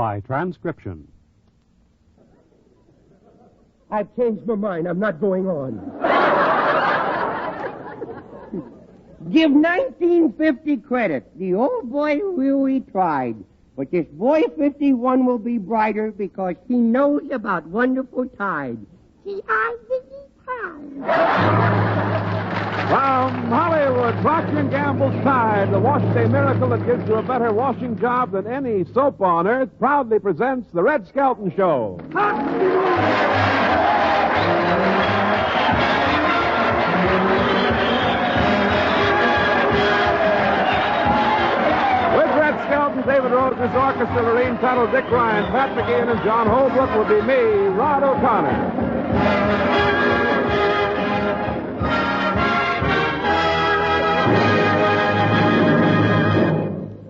by transcription. I've changed my mind. I'm not going on. Give 1950 credit. The old boy really tried. But this boy 51 will be brighter because he knows about wonderful tide. See, I didn't tide. From Hollywood, Procter & Gamble's Tide, the wash day miracle that gives you a better washing job than any soap on earth, proudly presents The Red Skelton Show. Skelton, David Rhodes' orchestra, Lorene Tuttle, Dick Ryan, Pat McGeehan, and John Holbrook will be me, Rod O'Connor.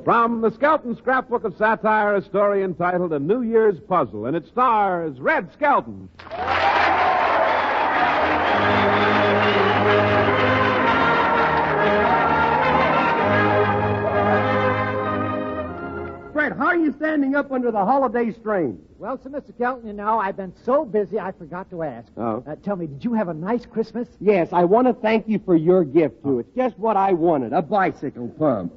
From the Skelton Scrapbook of Satire, a story entitled A New Year's Puzzle, and it stars Red Skelton. Fred, how are you standing up under the holiday strain? Well, so, Mr. Skelton, you know, I've been so busy I forgot to ask. Oh. Tell me, did you have a nice Christmas? Yes, I want to thank you for your gift, too. It's just what I wanted, a bicycle pump.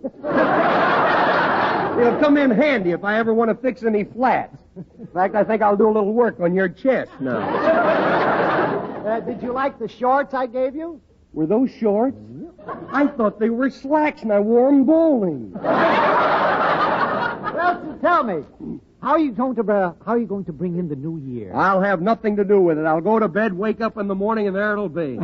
It'll come in handy if I ever want to fix any flats. In fact, I think I'll do a little work on your chest now. Did you like the shorts I gave you? Were those shorts? I thought they were slacks and I wore them bowling. Well, so tell me, how are you going to bring in the new year? I'll have nothing to do with it. I'll go to bed, wake up in the morning, and there it'll be.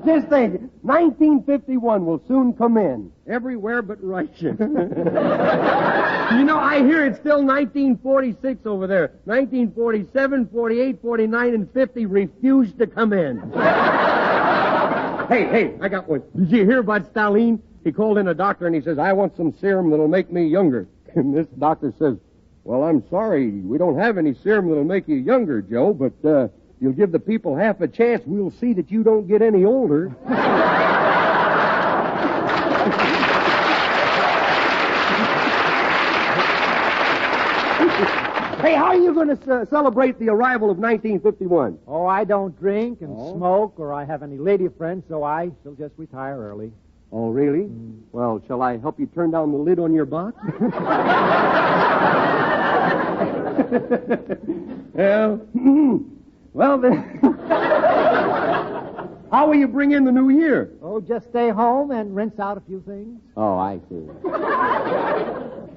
Just think, 1951 will soon come in. Everywhere but Russia. You know, I hear it's still 1946 over there. 1947, 48, 49, and 50 refuse to come in. Hey, I got one. Did you hear about Stalin? He called in a doctor and he says, I want some serum that'll make me younger. And this doctor says, well, I'm sorry, we don't have any serum that'll make you younger, Joe, but you'll give the people half a chance. We'll see that you don't get any older. Hey, how are you going to celebrate the arrival of 1951? Oh, I don't drink and smoke or I have any lady friends, so I shall just retire early. Oh, really? Well, shall I help you turn down the lid on your box? Well, then... How will you bring in the new year? Oh, just stay home and rinse out a few things. Oh, I see.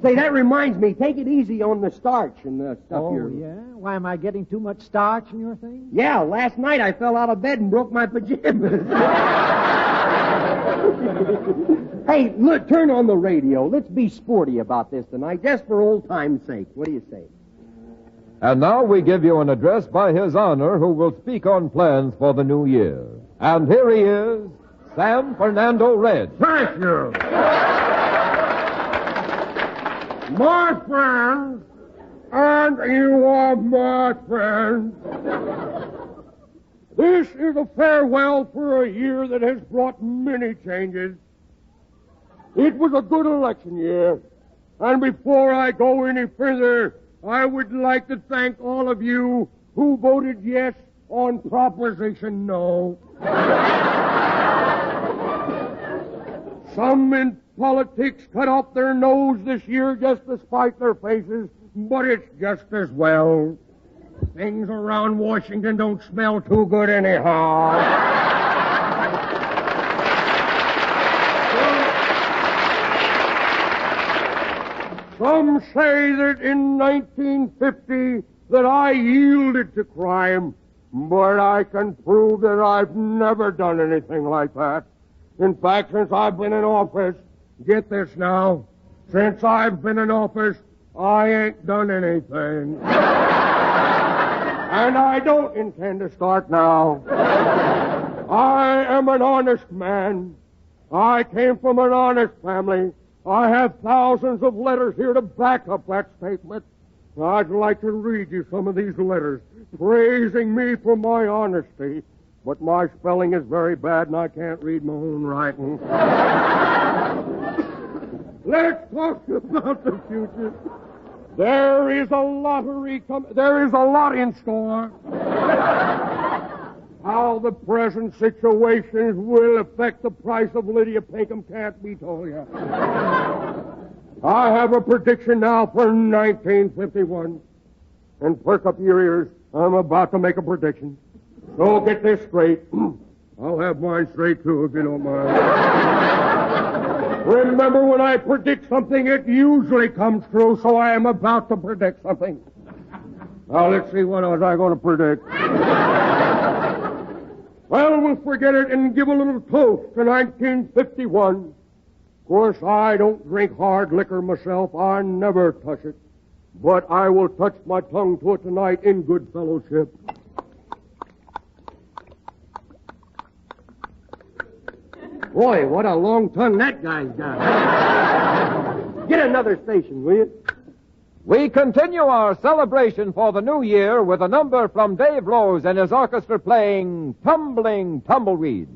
Say, that reminds me, take it easy on the starch and the stuff Oh, yeah? Why, am I getting too much starch in your thing? Yeah, last night I fell out of bed and broke my pajamas. Hey, look, turn on the radio. Let's be sporty about this tonight, just for old time's sake. What do you say? And now we give you an address by His Honor, who will speak on plans for the new year. And here he is, Sam Fernando Red. Thank you. My friends, and you are my friends. This is a farewell for a year that has brought many changes. It was a good election year. And before I go any further, I would like to thank all of you who voted yes on Proposition No. Some in politics cut off their nose this year just to spite their faces, but it's just as well. Things around Washington don't smell too good anyhow. Some say that in 1950 that I yielded to crime, but I can prove that I've never done anything like that. In fact, since I've been in office, get this now, since I've been in office, I ain't done anything. And I don't intend to start now. I am an honest man. I came from an honest family. I have thousands of letters here to back up that statement. I'd like to read you some of these letters, praising me for my honesty. But my spelling is very bad, and I can't read my own writing. Let's talk about the future. There is a there is a lot in store. How the present situations will affect the price of Lydia Pinkham can't be told you. I have a prediction now for 1951. And perk up your ears. I'm about to make a prediction. So get this straight. I'll have mine straight, too, if you don't mind. Remember, when I predict something, it usually comes true, so I am about to predict something. Now, let's see, what was I going to predict? Well, we'll forget it and give a little toast to 1951. Of course, I don't drink hard liquor myself. I never touch it. But I will touch my tongue to it tonight in good fellowship. Boy, what a long tongue that guy's got. Get another station, will you? We continue our celebration for the new year with a number from Dave Rose and his orchestra playing Tumbling Tumbleweed.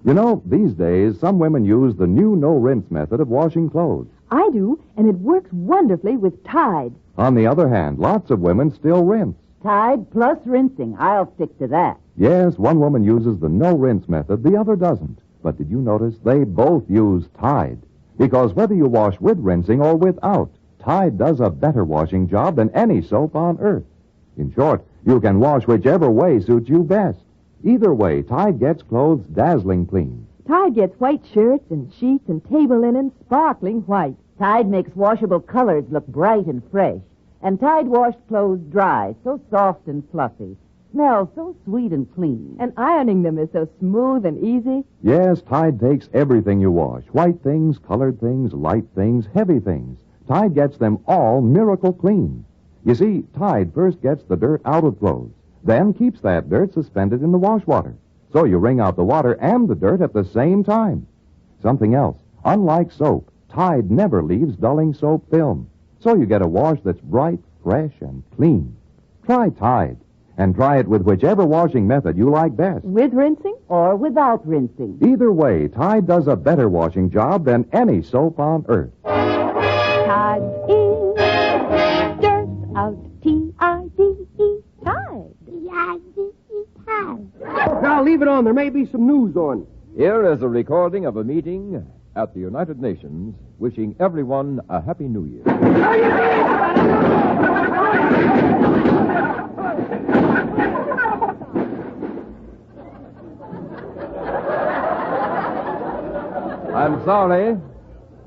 You know, these days, some women use the new no-rinse method of washing clothes. I do, and it works wonderfully with Tide. On the other hand, lots of women still rinse. Tide plus rinsing. I'll stick to that. Yes, one woman uses the no-rinse method, the other doesn't. But did you notice they both use Tide? Because whether you wash with rinsing or without, Tide does a better washing job than any soap on earth. In short, you can wash whichever way suits you best. Either way, Tide gets clothes dazzling clean. Tide gets white shirts and sheets and table linen sparkling white. Tide makes washable colors look bright and fresh. And Tide washed clothes dry, so soft and fluffy. Smell so sweet and clean. And ironing them is so smooth and easy. Yes, Tide takes everything you wash. White things, colored things, light things, heavy things. Tide gets them all miracle clean. You see, Tide first gets the dirt out of clothes, then keeps that dirt suspended in the wash water. So you wring out the water and the dirt at the same time. Something else. Unlike soap, Tide never leaves dulling soap film. So you get a wash that's bright, fresh and clean. Try Tide, and try it with whichever washing method you like best. With rinsing or without rinsing? Either way, Tide does a better washing job than any soap on earth. Tide is dirt out. T-I-D-E. Tide. T-I-D-E. Tide. Now, leave it on. There may be some news on. Here is a recording of a meeting at the United Nations wishing everyone a Happy New Year. I'm sorry.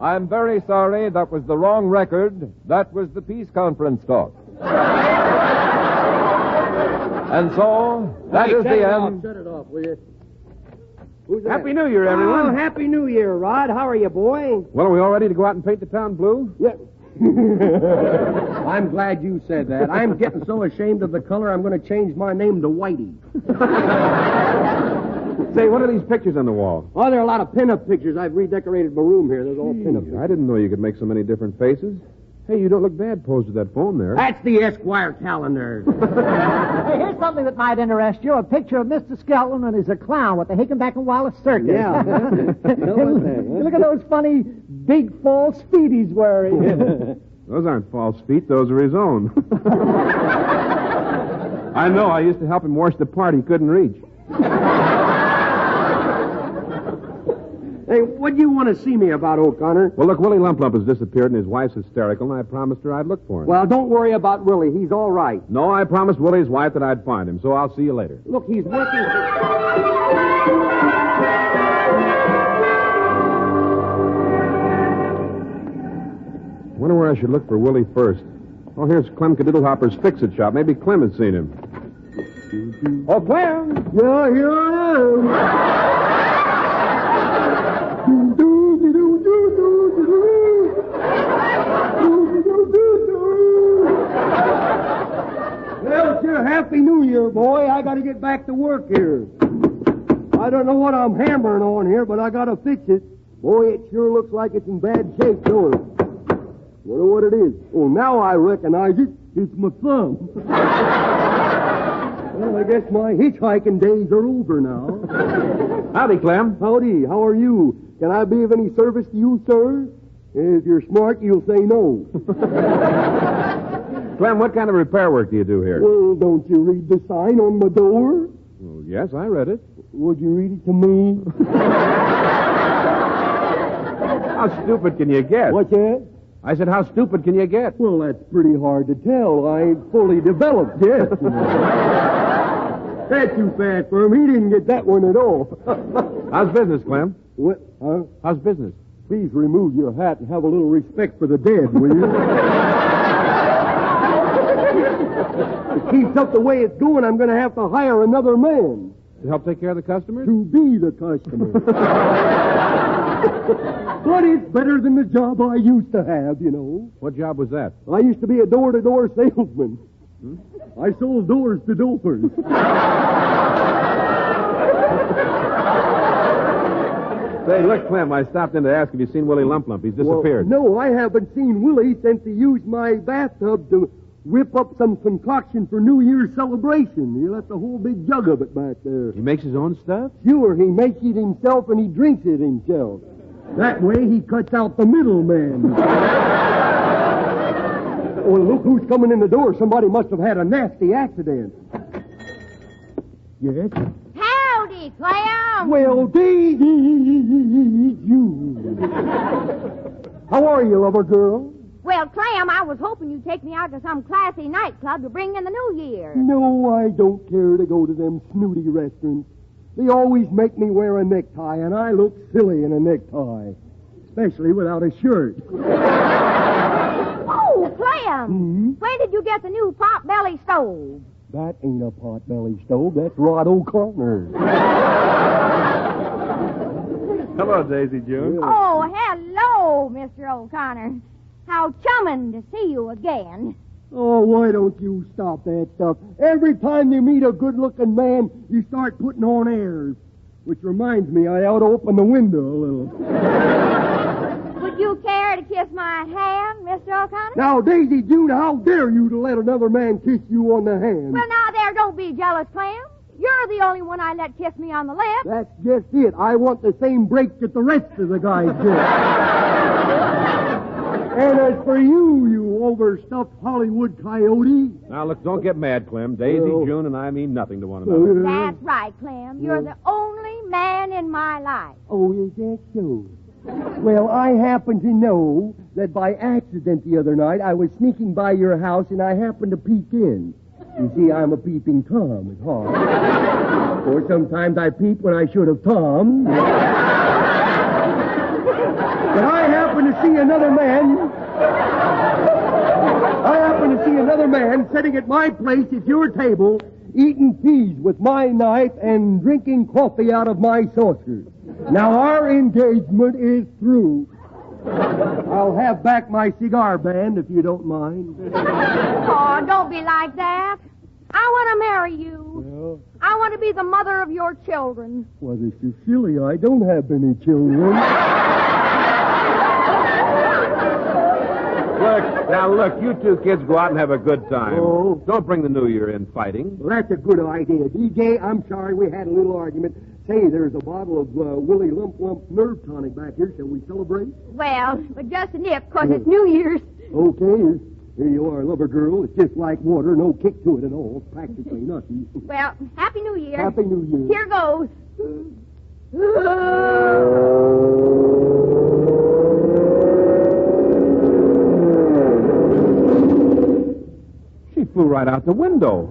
I'm very sorry. That was the wrong record. That was the peace conference talk. And so, that is the end. Shut it off, will you? Who's that? Happy New Year, everyone. Oh, Happy New Year, Rod. How are you, boy? Well, are we all ready to go out and paint the town blue? Yeah. I'm glad you said that. I'm getting so ashamed of the color, I'm going to change my name to Whitey. Say, what are these pictures on the wall? Oh, there are a lot of pin-up pictures. I've redecorated my room here. There's all pin-up pictures. I didn't know you could make so many different faces. Hey, you don't look bad posed with that phone there. That's the Esquire calendar. Hey, here's something that might interest you. A picture of Mr. Skelton when he's a clown with the Hickenback Wallace Circus. Yeah. Look at those funny big false feet he's wearing. Those aren't false feet. Those are his own. I know. I used to help him wash the part he couldn't reach. Hey, what do you want to see me about, O'Connor? Well, look, Willie Lump Lump has disappeared and his wife's hysterical, and I promised her I'd look for him. Well, don't worry about Willie. He's all right. No, I promised Willie's wife that I'd find him, so I'll see you later. Look, he's working... Wonder where I should look for Willie first. Oh, here's Clem Cadiddlehopper's Fix-It shop. Maybe Clem has seen him. Oh, Clem! Yeah, here I am. Well, it's your Happy New Year, boy. I got to get back to work here. I don't know what I'm hammering on here, but I got to fix it. Boy, it sure looks like it's in bad shape, don't it? Wonder what it is. Oh, now I recognize it. It's my thumb. Well, I guess my hitchhiking days are over now. Howdy, Clem. Howdy, how are you? Can I be of any service to you, sir? If you're smart, you'll say no. Clem, what kind of repair work do you do here? Well, don't you read the sign on my door? Well, yes, I read it. Would you read it to me? How stupid can you get? What's that? I said, how stupid can you get? Well, that's pretty hard to tell. I ain't fully developed yet. You know. That's too fast for him. He didn't get that one at all. How's business, Clem? What? Huh? How's business? Please remove your hat and have a little respect for the dead, will you? If it keeps up the way it's going, I'm going to have to hire another man. To help take care of the customers? To be the customer. But it's better than the job I used to have, you know. What job was that? I used to be a door-to-door salesman. I sold doors to doors. Say, look, Clem, I stopped in to ask if you've seen Willie Lump Lump. He's disappeared. Well, no, I haven't seen Willie since he used my bathtub to whip up some concoction for New Year's celebration. He left a whole big jug of it back there. He makes his own stuff? Sure, he makes it himself and he drinks it himself. That way he cuts out the middleman. Well, look who's coming in the door. Somebody must have had a nasty accident. Yes? Howdy, Clem. Well, dee you. How are you, lover girl? Well, Clem, I was hoping you'd take me out to some classy nightclub to bring in the new year. No, I don't care to go to them snooty restaurants. They always make me wear a necktie, and I look silly in a necktie. Especially without a shirt. Oh, Clem! Where did you get the new pot-belly stove? That ain't a pot-belly stove. That's Rod O'Connor. Hello, Daisy June. Oh, hello, Mr. O'Connor. How chumming to see you again. Oh, why don't you stop that stuff? Every time you meet a good-looking man, you start putting on airs. Which reminds me, I ought to open the window a little. Would you care to kiss my hand, Mr. O'Connor? Now, Daisy June, how dare you to let another man kiss you on the hand? Well, now there, don't be jealous, Clem. You're the only one I let kiss me on the lips. That's just it. I want the same break that the rest of the guys get. And as for you, you overstuffed Hollywood coyote. Now, look, don't get mad, Clem. Daisy, Oh. June, and I mean nothing to one another. That's right, Clem. You're the only man in my life. Oh, is that so? Well, I happen to know that by accident the other night I was sneaking by your house and I happened to peek in. You see, I'm a peeping Tom at heart. Or sometimes I peep when I should have Tom. But I happen to see another man sitting at my place at your table, eating peas with my knife and drinking coffee out of my saucer. Now, our engagement is through. I'll have back my cigar band, if you don't mind. Oh, don't be like that. I want to marry you. Well, I want to be the mother of your children. well, this is silly. I don't have any children. Look, you two kids go out and have a good time. Oh. Don't bring the new year in fighting. Well, that's a good idea. DJ, I'm sorry we had a little argument. Say, there's a bottle of Willie Lump Lump nerve tonic back here. Shall we celebrate? Well, but just a nip, 'cause it's New Year's. Okay, here you are, lover girl. It's just like water, no kick to it at all. Practically nothing. Well, Happy New Year. Happy New Year. Here goes. She flew right out the window.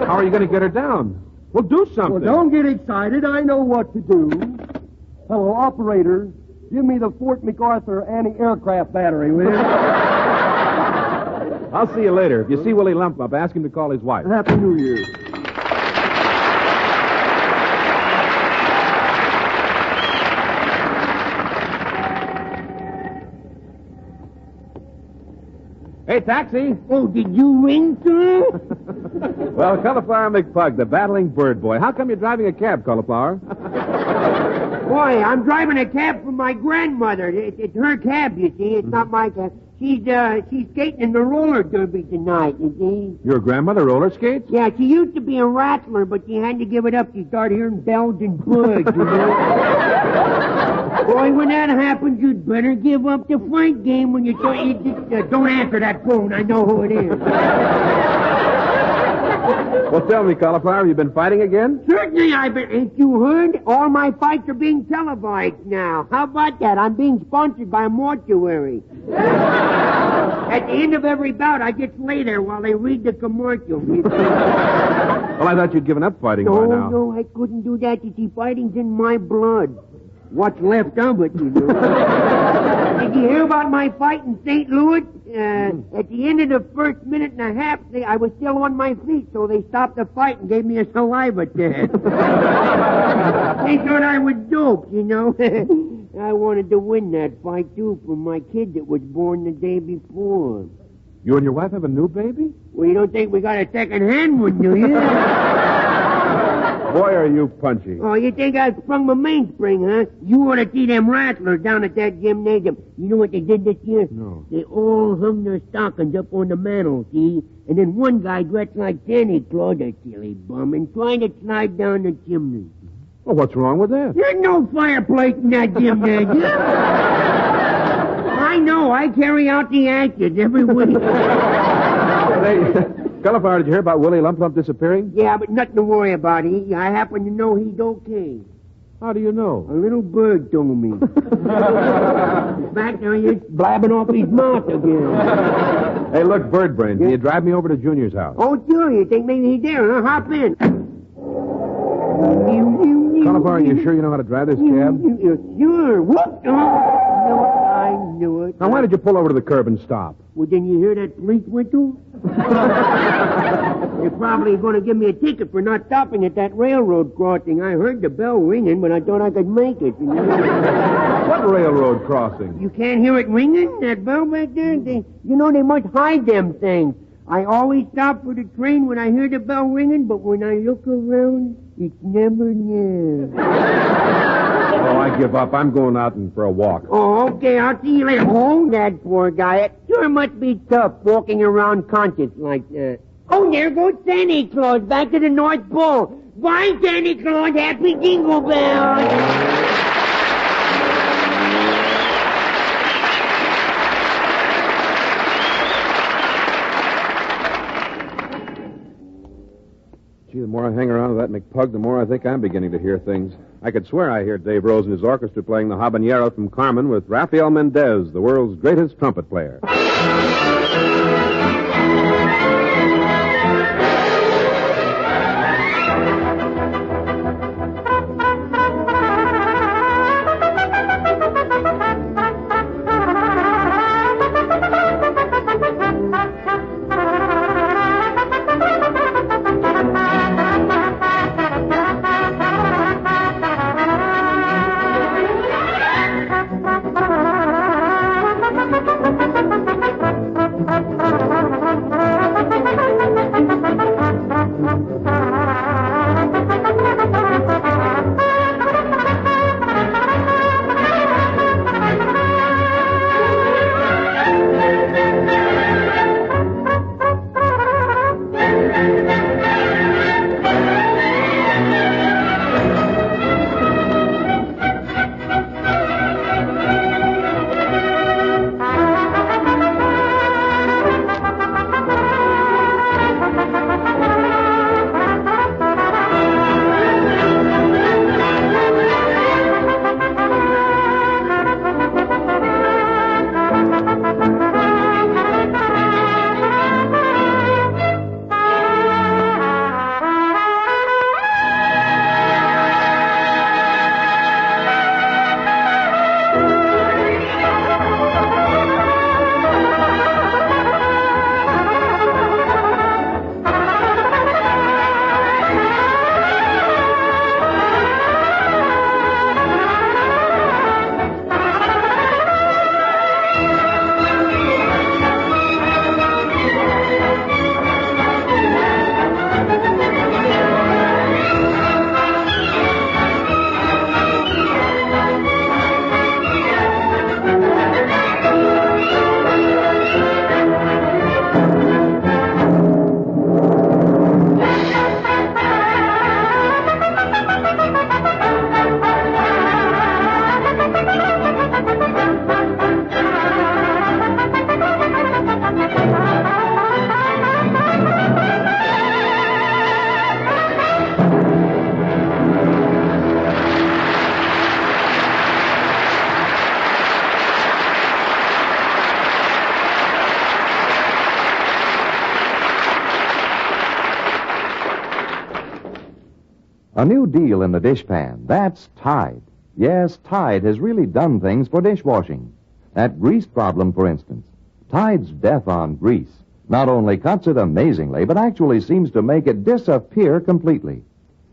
How are you going to get her down? Well, do something. Well, don't get excited. I know what to do. Hello, operator. Give me the Fort MacArthur anti-aircraft battery, will you? I'll see you later. If you see Willie Lump Lump, ask him to call his wife. Happy New Year. Hey, taxi! Oh, did you ring, sir? Well, Cauliflower McPug, the battling bird boy. How come you're driving a cab, Cauliflower? Boy, I'm driving a cab for my grandmother. It's her cab, you see. It's not my cab. She's skating in the roller derby tonight, you see. Your grandmother roller skates? Yeah, she used to be a rattler, but she had to give it up. She started hearing bells and bugs, you know. Boy, when that happens, you'd better give up the fight game when you don't answer that phone. I know who it is. Well, tell me, Cauliflower, have you been fighting again? Certainly I've been. Ain't you heard? All my fights are being televised now. How about that? I'm being sponsored by a mortuary. At the end of every bout, I just lay there while they read the commercial. Well, I thought you'd given up fighting by now. No, I couldn't do that. You see, fighting's in my blood. What's left of it, you know. Did you hear about my fight in St. Louis? At the end of the first minute and a half, I was still on my feet, so they stopped the fight and gave me a saliva test. They thought I was doped, you know. I wanted to win that fight, too, for my kid that was born the day before. You and your wife have a new baby? Well, you don't think we got a second-hand one, do you? Boy, are you punchy. Oh, you think I sprung my mainspring, huh? You ought to see them rattlers down at that gymnasium. You know what they did this year? No. They all hung their stockings up on the mantel, see? And then one guy dressed like Santa Claus, a silly bum, and trying to slide down the chimney. Well, what's wrong with that? There's no fireplace in that gymnasium. I know. I carry out the ashes every week. Hey, Cauliflower, did you hear about Willie Lump Lump disappearing? Yeah, but nothing to worry about. I happen to know he's okay. How do you know? A little bird told me. In fact, now he's blabbing off his mouth again. Hey, look, Bird Brain, can you drive me over to Junior's house? Oh, sure. You think maybe he's there, huh? Hop in. Cauliflower, you sure you know how to drive this cab? Sure. Whoop. I knew it. Now, why did you pull over to the curb and stop? Well, didn't you hear that police whistle? They're probably going to give me a ticket for not stopping at that railroad crossing. I heard the bell ringing, but I thought I could make it. You know? What railroad crossing? You can't hear it ringing, that bell back there? They must hide them things. I always stop for the train when I hear the bell ringing, but when I look around, it's never there. Oh, I give up. I'm going out and for a walk. Oh, okay, I'll see you later. Oh, that poor guy. It sure must be tough walking around conscious like that. Oh, there goes Santa Claus back to the North Pole. Bye, Santa Claus. Happy Jingle Bells. Gee, the more I hang around with that McPug, the more I think I'm beginning to hear things. I could swear I hear Dave Rose and his orchestra playing the habanero from Carmen with Rafael Mendez, the world's greatest trumpet player. A new deal in the dishpan. That's Tide. Yes, Tide has really done things for dishwashing. That grease problem, for instance. Tide's death on grease not only cuts it amazingly, but actually seems to make it disappear completely.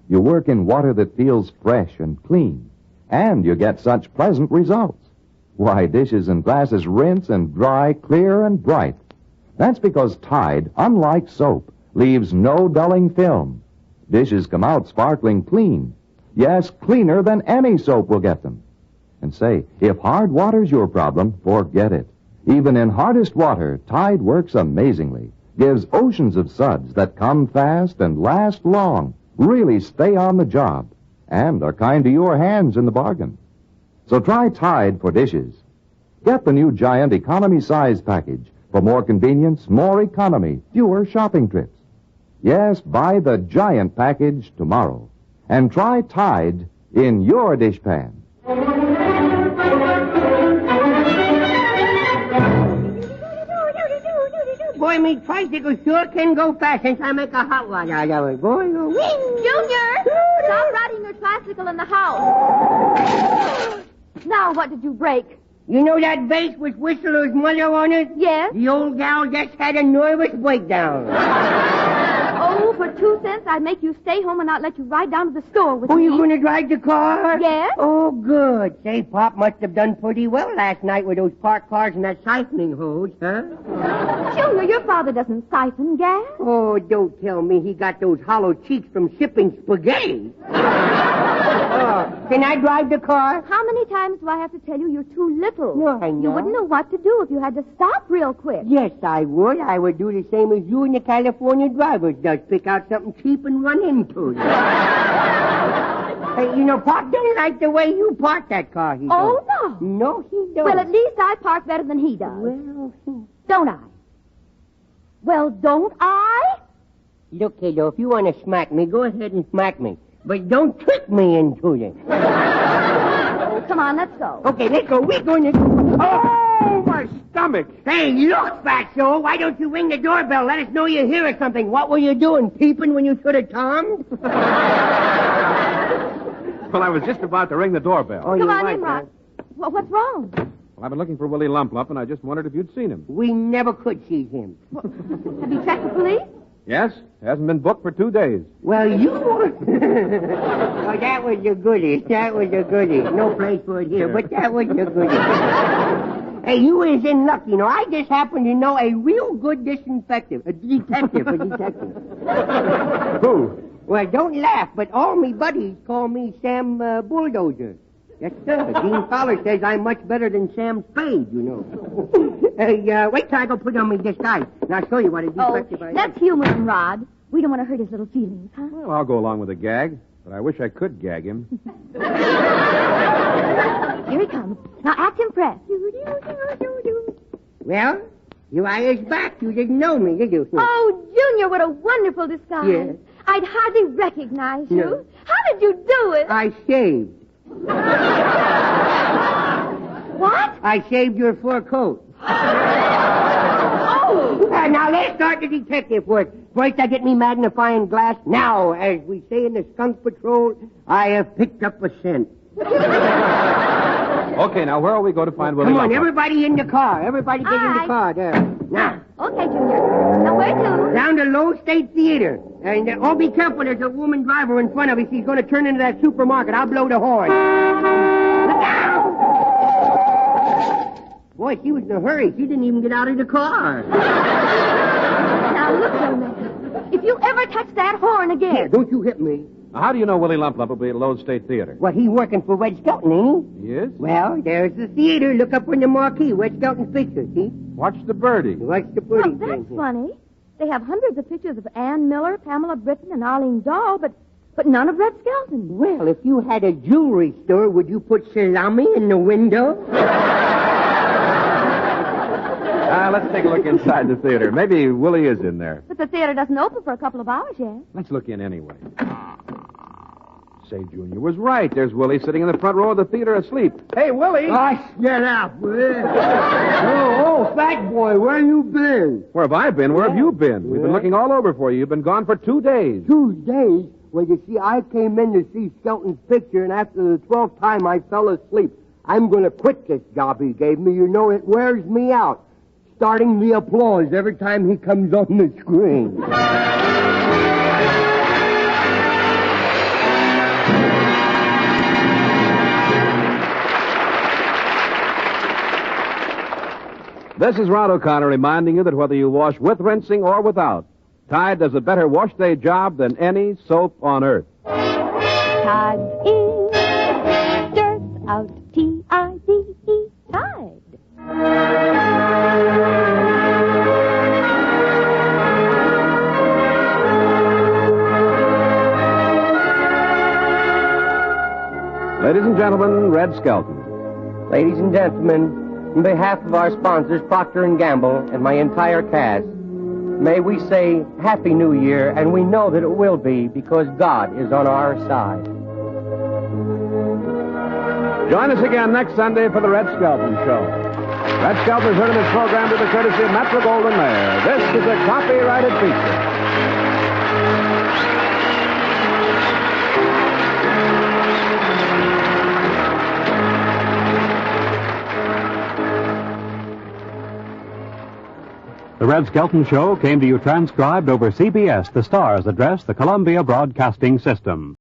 You work in water that feels fresh and clean, and you get such pleasant results. Why, dishes and glasses rinse and dry clear and bright. That's because Tide, unlike soap, leaves no dulling film. Dishes come out sparkling clean. Yes, cleaner than any soap will get them. And say, if hard water's your problem, forget it. Even in hardest water, Tide works amazingly. Gives oceans of suds that come fast and last long, really stay on the job, and are kind to your hands in the bargain. So try Tide for dishes. Get the new Giant Economy Size Package for more convenience, more economy, fewer shopping trips. Yes, buy the Giant Package tomorrow. And try Tide in your dishpan. Boy, me tricycle sure can go fast since I make a hot one. Boy, Junior, stop riding your tricycle in the house. Now, what did you break? you know that vase with Whistler's mother on it? Yes. The old gal just had a nervous breakdown. Oh, for 2 cents, I'd make you stay home and not let you ride down to the store with Oh, me. you going to drive the car? Yes. Oh, good. Say, Pop must have done pretty well last night with those parked cars and that siphoning hose, huh? Junior, your father doesn't siphon gas. Oh, don't tell me he got those hollow cheeks from sipping spaghetti. Can I drive the car? How many times do I have to tell you you're too little? No, I know. You wouldn't know what to do if you had to stop real quick. Yes, I would. I would do the same as you and the California drivers does. Pick out something cheap and run into it. Hey, Pop don't like the way you park that car. He Oh, don't. no. No, he don't. Well, at least I park better than he does. Well, Don't I? Well, don't I? look, kiddo, if you want to smack me, go ahead and smack me. But don't trick me into it. Oh, come on, let's go. Okay, let's go. We're going to... Oh, my stomach! Hey, look, Fatso, why don't you ring the doorbell? Let us know you're here or something. What were you doing, peeping when you should have tommed? Well, I was just about to ring the doorbell. Oh, Come you're on right, in, Rod. huh? Well, what's wrong? Well, I've been looking for Willie Lump Lump, and I just wondered if you'd seen him. We never could see him. Have you checked the police? Yes? Hasn't been booked for 2 days. Well, you... oh, that was a goodie. That was a goodie. No place for it here, but that was a goodie. Hey, you is in luck, I just happen to know a real good detective. A detective. Who? Well, don't laugh, but all me buddies call me Sam Bulldozer. Yes, sir. Dean Fowler says I'm much better than Sam Spade, Hey, wait till I go put on my disguise, and I'll show you what a detective I am. Let's humor him, Rod. We don't want to hurt his little feelings, huh? Well, I'll go along with the gag, but I wish I could gag him. Here he comes. Now act impressed. Well, you is back. You didn't know me, did you? Oh, Junior, what a wonderful disguise. Yes. I'd hardly recognize you. No. How did you do it? I shaved. What? I shaved your fur coat. Oh! Now let's start the detective work. First, I get me magnifying glass. Now, as we say in the skunk patrol, I have picked up a scent. Okay, now where'll we go to find Willie Come on, Lump Lump? everybody in the car. Everybody get All in the right. car. There. Now, Okay, Junior. Now where to? down to Low State Theater. And be careful. There's a woman driver in front of us. She's going to turn into that supermarket. I'll blow the horn. Look out! Boy, she was in a hurry. She didn't even get out of the car. Now look, young man. If you ever touch that horn Here, again... don't you hit me. Now, how do you know Willie Lump Lump will be at Lode State Theater? Well, he's working for Red Skelton, ain't he? He is? Well, there's the theater. Look up on the marquee. Red Skelton's picture, see? Watch the birdie. Watch the Well, birdie that's thing. funny. They have hundreds of pictures of Ann Miller, Pamela Britton, and Arlene Dahl, but none of Red Skelton. Well, if you had a jewelry store, would you put salami in the window? Let's take a look inside the theater. Maybe Willie is in there. But the theater doesn't open for a couple of hours yet. Let's look in anyway. Say, Junior was right. There's Willie sitting in the front row of the theater asleep. Hey, Willie! Get out, will oh, fat boy, where you been? Where have I been? Where have you been? We've been looking all over for you. You've been gone for 2 days. 2 days? Well, you see, I came in to see Skelton's picture, and after the 12th time I fell asleep. I'm going to quit this job he gave me. It wears me out. Starting the applause every time he comes on the screen. This is Rod O'Connor reminding you that whether you wash with rinsing or without, Tide does a better wash day job than any soap on earth. Tide's in, dirt out, T-I-D-E, Tide. Ladies and gentlemen, Red Skelton. Ladies and gentlemen, on behalf of our sponsors, Procter & Gamble, and my entire cast, may we say Happy New Year, and we know that it will be because God is on our side. Join us again next Sunday for the Red Skelton Show. Red Skelton is heard in this program to the courtesy of Metro Goldwyn Mayer. This is a copyrighted feature. The Red Skelton Show came to you transcribed over CBS, the Star's address, the Columbia Broadcasting System.